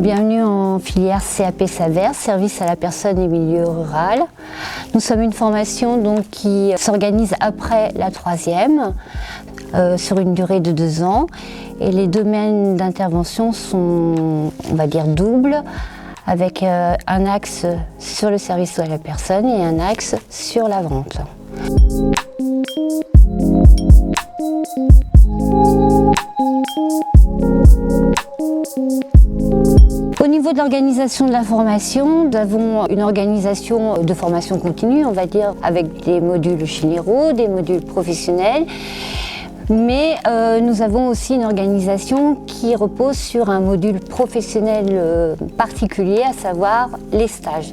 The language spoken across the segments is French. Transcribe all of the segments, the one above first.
Bienvenue en filière CAP Savert, service à la personne et milieu rural. Nous sommes une formation donc, qui s'organise après la troisième, sur une durée de 2 ans. Et les domaines d'intervention sont, on va dire, doubles, avec un axe sur le service à la personne et un axe sur la vente. Au niveau de l'organisation de la formation, nous avons une organisation de formation continue, on va dire, avec des modules généraux, des modules professionnels. Mais nous avons aussi une organisation qui repose sur un module professionnel particulier, à savoir les stages.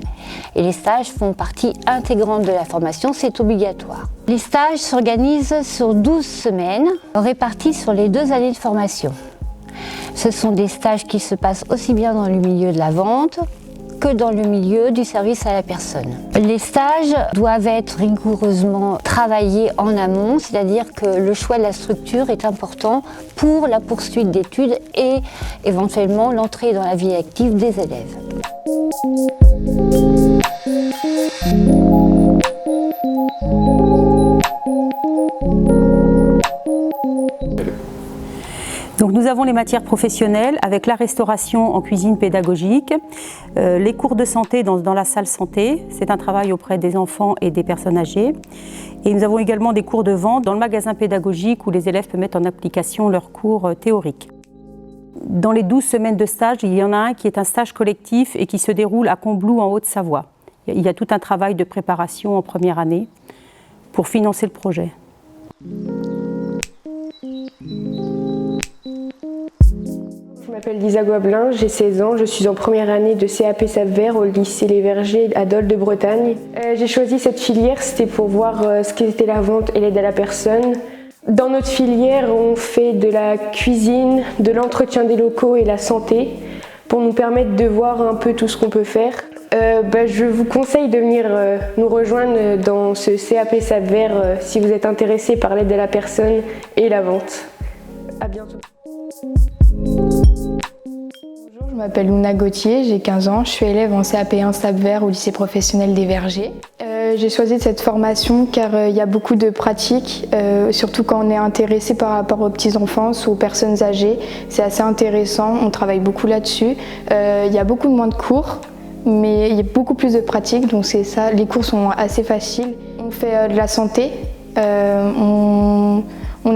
Et les stages font partie intégrante de la formation, c'est obligatoire. Les stages s'organisent sur 12 semaines, réparties sur les 2 années de formation. Ce sont des stages qui se passent aussi bien dans le milieu de la vente que dans le milieu du service à la personne. Les stages doivent être rigoureusement travaillés en amont, c'est-à-dire que le choix de la structure est important pour la poursuite d'études et éventuellement l'entrée dans la vie active des élèves. Donc nous avons les matières professionnelles avec la restauration en cuisine pédagogique, les cours de santé dans la salle santé, c'est un travail auprès des enfants et des personnes âgées. Et nous avons également des cours de vente dans le magasin pédagogique où les élèves peuvent mettre en application leurs cours théoriques. Dans les 12 semaines de stage, il y en a un qui est un stage collectif et qui se déroule à Combloux en Haute-Savoie. Il y a tout un travail de préparation en première année pour financer le projet. Je m'appelle Lisa Goablin, j'ai 16 ans, je suis en première année de CAP Savert au lycée Les Vergers à Dole de Bretagne. J'ai choisi cette filière, c'était pour voir ce qu'était la vente et l'aide à la personne. Dans notre filière, on fait de la cuisine, de l'entretien des locaux et la santé pour nous permettre de voir un peu tout ce qu'on peut faire. Je vous conseille de venir nous rejoindre dans ce CAP Savert si vous êtes intéressé par l'aide à la personne et la vente. À bientôt. Bonjour, je m'appelle Luna Gauthier, j'ai 15 ans, je suis élève en CAP1 SAP-Vert au lycée professionnel des Vergers. J'ai choisi cette formation car il y a beaucoup de pratiques, surtout quand on est intéressé par rapport aux petits-enfants ou aux personnes âgées. C'est assez intéressant, on travaille beaucoup là-dessus. Il y a beaucoup moins de cours, mais il y a beaucoup plus de pratiques, donc c'est ça, les cours sont assez faciles. On fait de la santé, on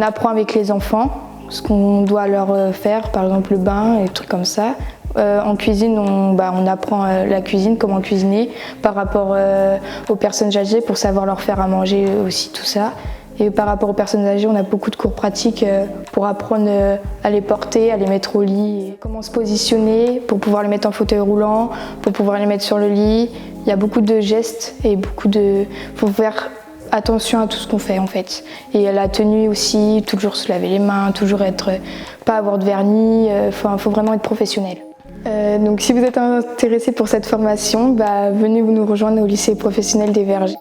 apprend avec les enfants ce qu'on doit leur faire, par exemple le bain et des trucs comme ça. En cuisine, on apprend la cuisine, comment cuisiner par rapport aux personnes âgées pour savoir leur faire à manger aussi, tout ça. Et par rapport aux personnes âgées, on a beaucoup de cours pratiques pour apprendre à les porter, à les mettre au lit, comment se positionner pour pouvoir les mettre en fauteuil roulant, pour pouvoir les mettre sur le lit. Il y a beaucoup de gestes et faut faire attention à tout ce qu'on fait en fait. Et la tenue aussi, toujours se laver les mains, toujours pas avoir de vernis, faut vraiment être professionnel. Donc si vous êtes intéressé pour cette formation, venez nous rejoindre au lycée professionnel des Vergers.